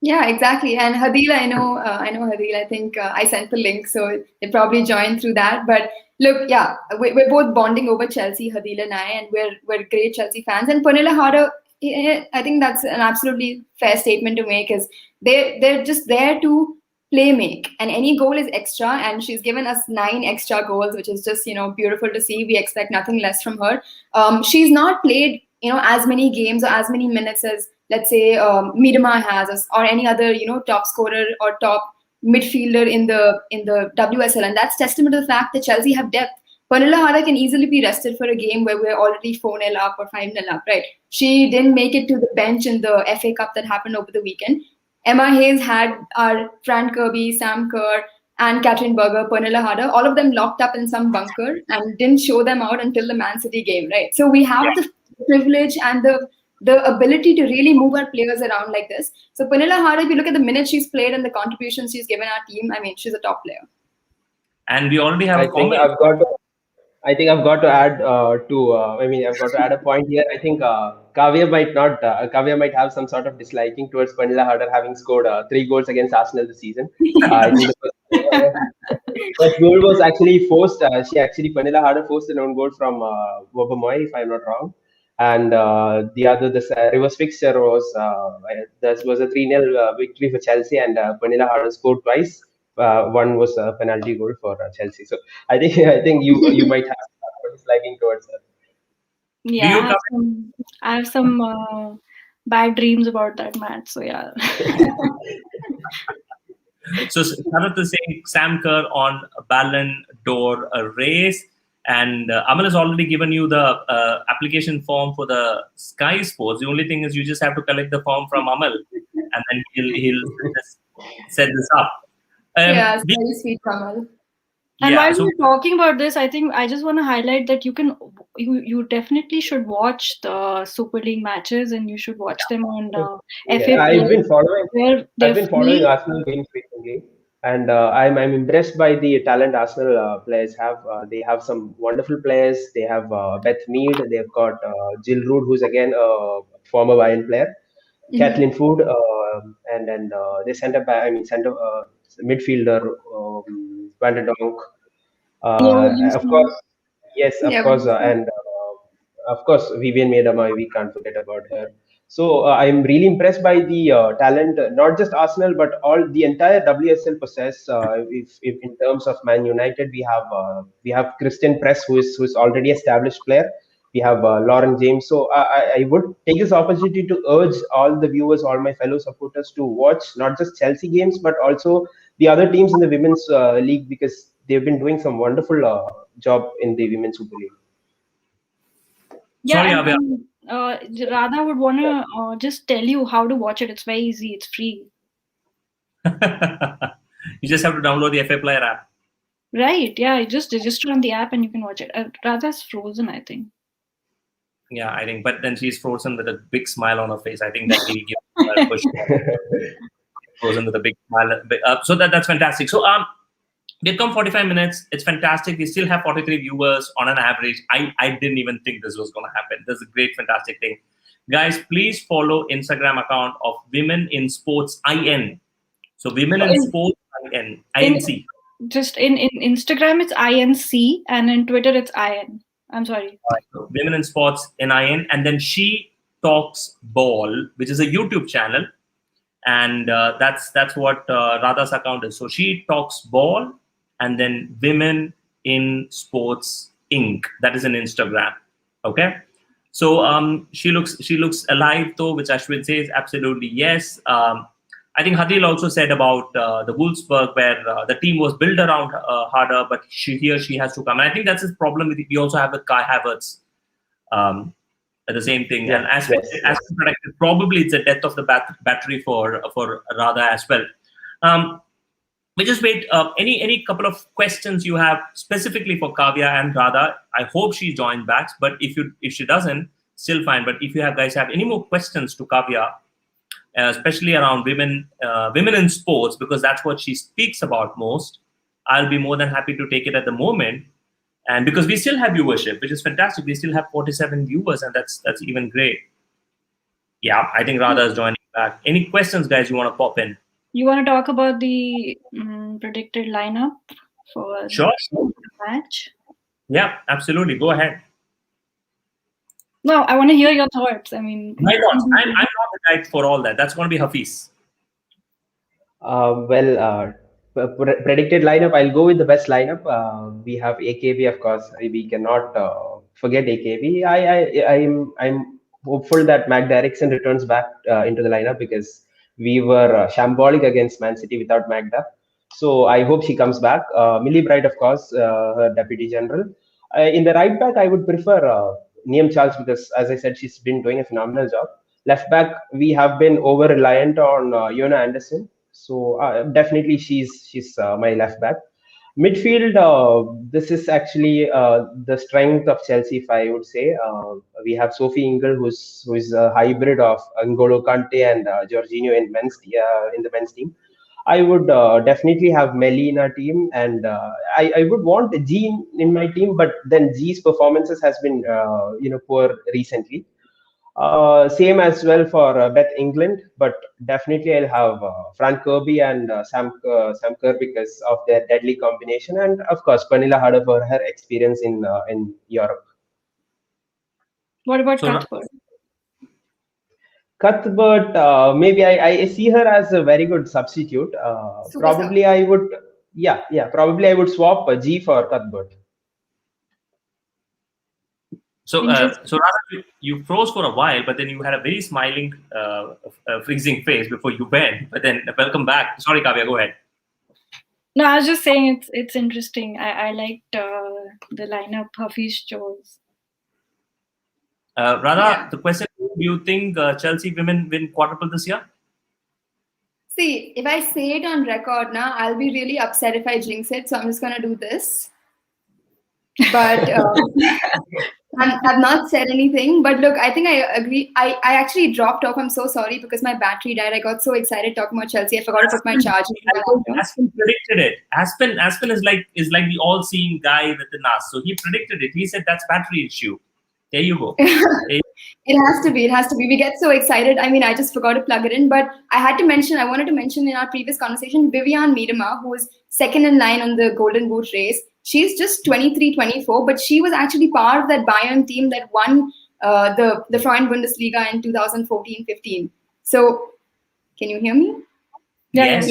Yeah, exactly. And Hadil, I know Hadil. I think I sent the link, so they probably joined through that. But look, yeah, we're both bonding over Chelsea, Hadil and I, and we're great Chelsea fans. And Pernilla Harder, I think that's an absolutely fair statement to make. Is they're just there to play make, and any goal is extra. And she's given us 9 extra goals, which is just beautiful to see. We expect nothing less from her. She's not played as many games or as many minutes as, let's say, Miedema has, or any other top scorer or top midfielder in the WSL, and that's testament to the fact that Chelsea have depth. Pernilla Harder can easily be rested for a game where we're already 4-0 up or 5-0 up, right? She didn't make it to the bench in the FA Cup that happened over the weekend. Emma Hayes had our Fran Kirby, Sam Kerr, and Katrin Berger, Pernilla Harder, all of them locked up in some bunker and didn't show them out until the Man City game, right? So we have the privilege and the ability to really move our players around like this. So Pernilla Harder, if you look at the minutes she's played and the contributions she's given our team, she's a top player. And we already have a comment. I think I've got to add I've got to add a point here. I think Kavya might have some sort of disliking towards Pernilla Harder having scored 3 goals against Arsenal this season. I think the first goal was actually forced. Pernilla Harder forced an own goal from Wobbemoy, if I'm not wrong. And the other, reverse fixture was this was a 3-0 victory for Chelsea, and Pernilla Harder scored twice. One was a penalty goal for Chelsea. So I think you might have some disliking towards her. Yeah, I have some bad dreams about that match. So yeah. So Sanath is saying Sam Kerr on Ballon d'Or race. And Amal has already given you the application form for the Sky Sports. The only thing is you just have to collect the form from Amal, and then he'll set this up. Yeah, it's very sweet, Amal. And Yeah, while so we're talking about this, I think I just want to highlight that you definitely should watch the Super League matches, and you should watch them on FA Yeah, Play, where I've they're been following free. Arsenal games recently, and I'm impressed by the talent Arsenal players have. They have some wonderful players. They have Beth Mead. They've got Jill Root, who's again a former Bayern player. Mhm. Kathleen Food, and then they center midfielder Van der Donk. Yeah, Of course, yes, of Yeah, course, Vanessa. and of course, Vivian Maidama, we can't forget about her. So I'm really impressed by the talent, not just Arsenal, but all the entire WSL possess. If in terms of Man United, we have Christian Press, who is already established player. We have Lauren James. So I would take this opportunity to urge all the viewers, all my fellow supporters, to watch not just Chelsea games, but also the other teams in the women's league, because they've been doing some wonderful job in the women's Super League. yeah, sorry, Avya. Radha would want to just tell you how to watch it. It's very easy. It's free. You just have to download the FA Player app. Right, yeah, you just register on the app and you can watch it. Radha's frozen, I think. Yeah, I think, but then she's frozen with a big smile on her face. I think that really gives her a push. Frozen with a big smile. So that's fantastic. So we've come 45 minutes. It's fantastic. We still have 43 viewers on an average. I didn't even think this was going to happen. This is a great, fantastic thing. Guys, please follow Instagram account of Women in Sports IN. So Women in Sports IN. INC. Just in Instagram, it's INC, and in Twitter, it's IN. I'm sorry. So Women in Sports NIN. And then She Talks Ball, which is a YouTube channel. And that's what Radha's account is. So She Talks Ball, and then Women in Sports Inc. That is an Instagram. Okay. So she looks alive though, which Ashwin says absolutely yes. I think Hadil also said about the Wolfsburg, where the team was built around harder, but she has to come. And I think that's his problem. We also have with Kai Havertz. The same thing, Yeah, and as yes. predicted, probably it's a death of the battery for Radha as well. We just wait. Any couple of questions you have specifically for Kavya and Radha? I hope she joins back, but if she doesn't, still fine. But if you guys have any more questions to Kavya, especially around women in sports, because that's what she speaks about most, I'll be more than happy to take it at the moment. And because we still have viewership, which is fantastic, we still have 47 viewers, and that's even great. Yeah, I think Radha is joining back. Any questions, guys, you want to pop in? You want to talk about the predicted lineup for Sure. the match? Yeah, absolutely. Go ahead. No, I want to hear your thoughts. I mean, My thoughts. I'm not the guy for all that. That's going to be Hafiz. Predicted lineup, I'll go with the best lineup. We have AKB, of course. We cannot forget AKB. I'm hopeful that Magda Eriksson returns back into the lineup, because we were shambolic against Man City without Magda. So I hope she comes back. Millie Bright, of course, her deputy general. In the right back, I would prefer Niam Charles, because, as I said, she's been doing a phenomenal job. Left back, we have been over reliant on Yona Anderson. So definitely she's my left back. Midfield, this is actually the strength of Chelsea, if I would say. We have Sophie Ingle, who's a hybrid of N'Golo Kante and Jorginho in the men's team. I would definitely have Melly in our team, and I would want G in my team, but then G's performances has been poor recently. Same as well for Beth England, but definitely I'll have Fran Kirby and Sam Kerr, because of their deadly combination, and of course Pernilla Harder for her experience in Europe. what about So, Cuthbert? Cuthbert, maybe I see her as a very good substitute. Superstar. Probably I would, probably I would swap G for Cuthbert. So Interesting. Radha, you froze for a while, but then you had a very smiling, freezing face before you went. But then welcome back. Sorry, Kavya, go ahead. No, I was just saying it's interesting. I liked the lineup Hafiz chose. Radha, Yeah. the question: do you think Chelsea women win quadruple this year? See, if I say it on record now, I'll be really upset if I jinx it. So I'm just gonna do this. But I've not said anything. But look, I think I agree. I actually dropped off. I'm so sorry because my battery died. I got so excited talking about Chelsea. I forgot to put my charger in my laptop. Aspen predicted it. Aspen is like the all-seeing guy within us. So he predicted it. He said that's battery issue. There you go. It has to be. It has to be. We get so excited. I mean, I just forgot to plug it in. But I wanted to mention in our previous conversation, Vivian Miedema, who was second in line on the Golden Boot race. She's just 23, 24, but she was actually part of that Bayern team that won the Frauen Bundesliga in 2014-15. So, can you hear me? Yes.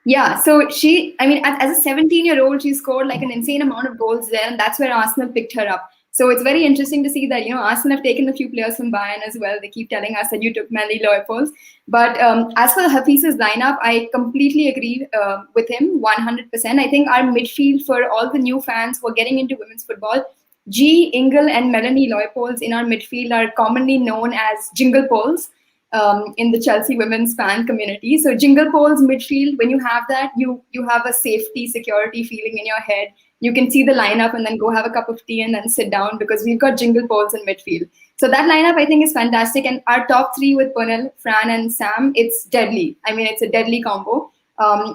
Yeah. So she, I mean, as a 17-year-old, she scored like an insane amount of goals there, and that's where Arsenal picked her up. So it's very interesting to see that, Arsenal have taken a few players from Bayern as well. They keep telling us that you took Melanie Leupolz. But as for Hafiz's lineup, I completely agree with him 100%. I think our midfield, for all the new fans who are getting into women's football, G, Ingle, and Melanie Leupolz in our midfield are commonly known as Jingle Poles in the Chelsea women's fan community. So Jingle Poles midfield, when you have that, you have a safety, security feeling in your head. You can see the lineup and then go have a cup of tea and then sit down because we've got Jingle Poles in midfield. So that lineup, I think, is fantastic. And our top three with Pernell, Fran, and Sam, it's deadly. I mean, it's a deadly combo.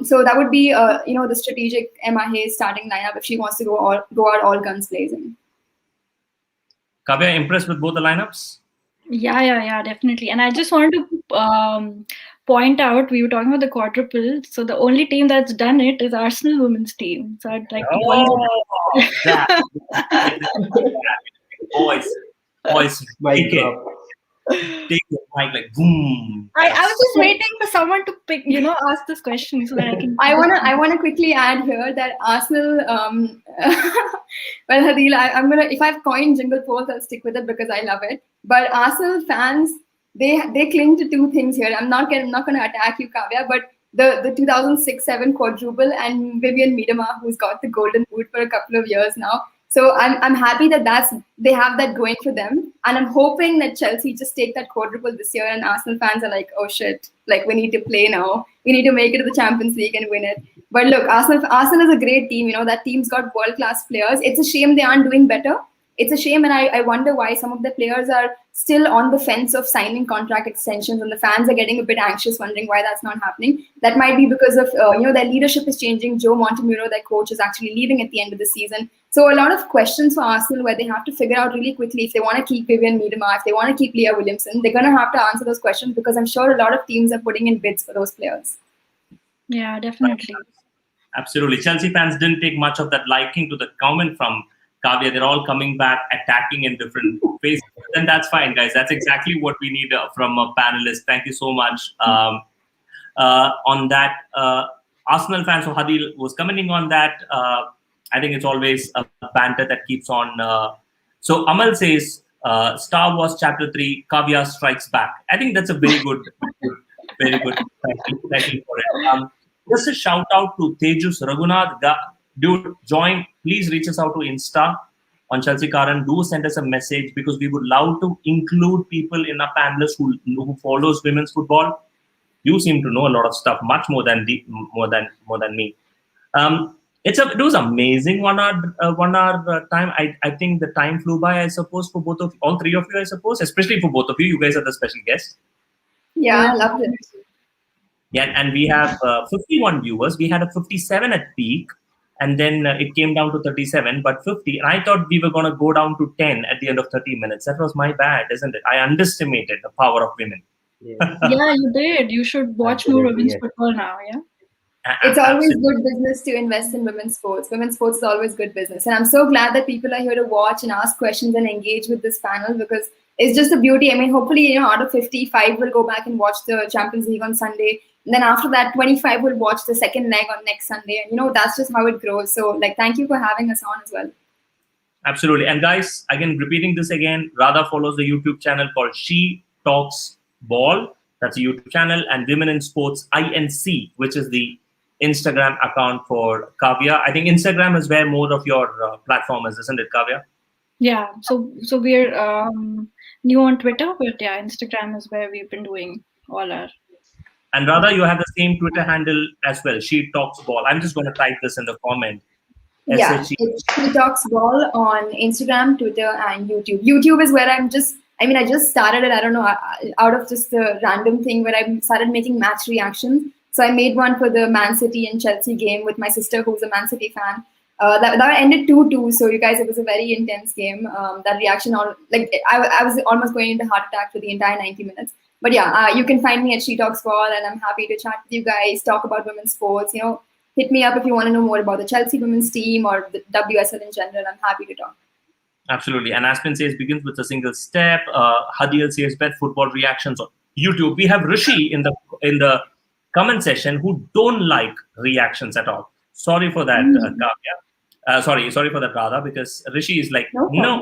So that would be, the strategic Emma Hayes starting lineup if she wants to go out all guns blazing. Kavya, impressed with both the lineups? Yeah, definitely. And I just wanted to point out, we were talking about the quadruple. So the only team that's done it is Arsenal women's team. So I'd like to point that. Boys, take it. Take it, Mike, like boom. I was just waiting for someone to pick, ask this question so that I can. I wanna quickly add here that Arsenal. Well, Hadil, I'm gonna, if I've coined Jingle Poles, I'll stick with it because I love it. But Arsenal fans, they cling to two things here. I'm not gonna attack you, Kavya, but the 2006-7 quadruple and Vivian Miedema, who's got the Golden Boot for a couple of years now. So I'm happy that they have that going for them, and I'm hoping that Chelsea just take that quadruple this year, and Arsenal fans are like, oh shit, like we need to play now, we need to make it to the Champions League and win it. But look, Arsenal is a great team. That team's got world-class players. It's a shame they aren't doing better. It's a shame, and I wonder why some of the players are still on the fence of signing contract extensions, and the fans are getting a bit anxious, wondering why that's not happening. That might be because of their leadership is changing. Joe Montemurro, their coach, is actually leaving at the end of the season. So a lot of questions for Arsenal where they have to figure out really quickly if they want to keep Vivian Miedema, if they want to keep Leah Williamson. They're going to have to answer those questions because I'm sure a lot of teams are putting in bids for those players. Yeah, definitely. Absolutely. Chelsea fans didn't take much of that liking to the comment from Kavya. They're all coming back, attacking in different ways. Then that's fine, guys. That's exactly what we need from a panelist. Thank you so much. On that, Arsenal fans, so Hadil was commenting on that. I think it's always a banter that keeps on. So Amal says, Star Wars Chapter 3, Kavya Strikes Back. I think that's a very good. Thank you for it. Just a shout out to Tejus Raghunath. Dude, join. Please reach us out to Insta on Chelsea Karan. Do send us a message because we would love to include people in our panelists who follows women's football. You seem to know a lot of stuff, much more than me. It was amazing 1 hour time. I think the time flew by, I suppose, for all three of you, I suppose, especially for both of you. You guys are the special guests. Yeah, I loved it. Yeah, and we have 51 viewers. We had a 57 at peak, and then it came down to 37, but 50. And I thought we were going to go down to 10 at the end of 30 minutes. That was my bad, isn't it? I underestimated the power of women. Yeah, you did. You should watch more women's football now, yeah? It's always good business to invest in women's sports. Women's sports is always good business. And I'm so glad that people are here to watch and ask questions and engage with this panel because it's just a beauty. I mean, hopefully, out of 55 will go back and watch the Champions League on Sunday. And then after that, 25 will watch the second leg on next Sunday. And, that's just how it grows. So, thank you for having us on as well. Absolutely. And guys, again, repeating this again, Radha follows the YouTube channel called She Talks Ball. That's a YouTube channel. And Women in Sports INC, which is the Instagram account for Kavya. I think Instagram is where more of your platform is, isn't it, Kavya? Yeah. So we're new on Twitter, but yeah, Instagram is where we've been doing all our And Radha, you have the same Twitter handle as well. She Talks Ball. I'm just going to type this in the comment. Yeah, SHE. it's She Talks Ball on Instagram, Twitter, and YouTube. YouTube is where I just started it. I don't know, out of just the random thing where I started making match reactions. So I made one for the Man City and Chelsea game with my sister, who's a Man City fan. That ended 2-2. So you guys, it was a very intense game. That reaction, I was almost going into heart attack for the entire 90 minutes. But yeah, you can find me at She Talks Ball, and I'm happy to chat with you guys, talk about women's sports. Hit me up if you want to know more about the Chelsea women's team or the WSL in general. I'm happy to talk. Absolutely. And Aspen says begins with a single step. Hadil says bet football reactions on YouTube. We have Rishi in the comment section who don't like reactions at all. Sorry for that, Kavya. Sorry for that, Radha, because Rishi is like, no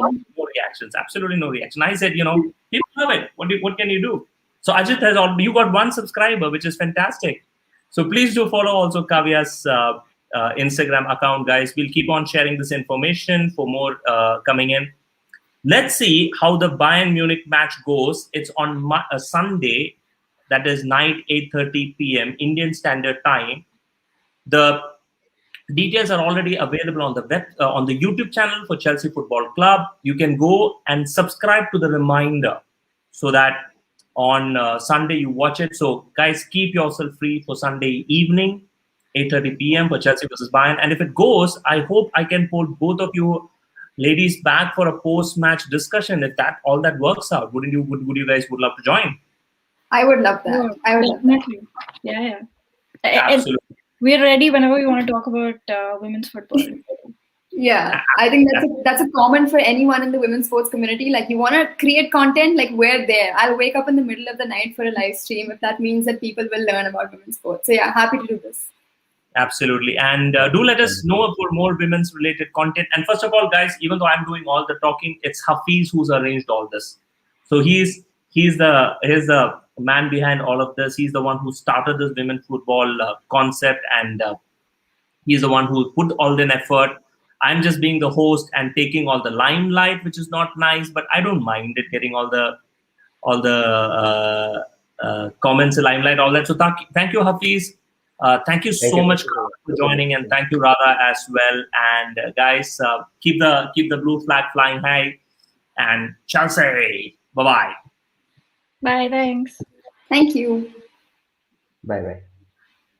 reactions, absolutely no reaction. I said, people love it. What can you do? So Ajit you got 1 subscriber, which is fantastic. So please do follow also Kavya's Instagram account, guys. We'll keep on sharing this information for more coming in. Let's see how the Bayern Munich match goes. It's on a Sunday, that is night, 8:30 p.m. Indian Standard Time. The details are already available on the YouTube channel for Chelsea Football Club. You can go and subscribe to the reminder so that on Sunday you watch it. So guys, keep yourself free for Sunday evening, 8:30 p.m. for Chelsea versus Bayern. And if it goes, I hope I can pull both of you ladies back for a post-match discussion. If all that works out, would you guys would love to join? I would love that. Yeah, I would definitely. Yeah. Absolutely. We're ready whenever you want to talk about women's football. Yeah, I think that's a common for anyone in the women's sports community. Like, you want to create content, like, we're there. I'll wake up in the middle of the night for a live stream if that means that people will learn about women's sports. So yeah, happy to do this. Absolutely. And do let us know for more women's related content. And first of all, guys, even though I'm doing all the talking, it's Hafiz who's arranged all this. So he's the man behind all of this. He's the one who started this women's football concept, and he's the one who put all the effort. I'm just being the host and taking all the limelight, which is not nice, but I don't mind it, getting all the comments, limelight, all that. So thank you, Hafiz. Thank you so much for joining, and thank you, Radha, as well. And guys, keep the blue flag flying high. And Chelsea, bye-bye. Bye, thanks. Thank you. Bye-bye.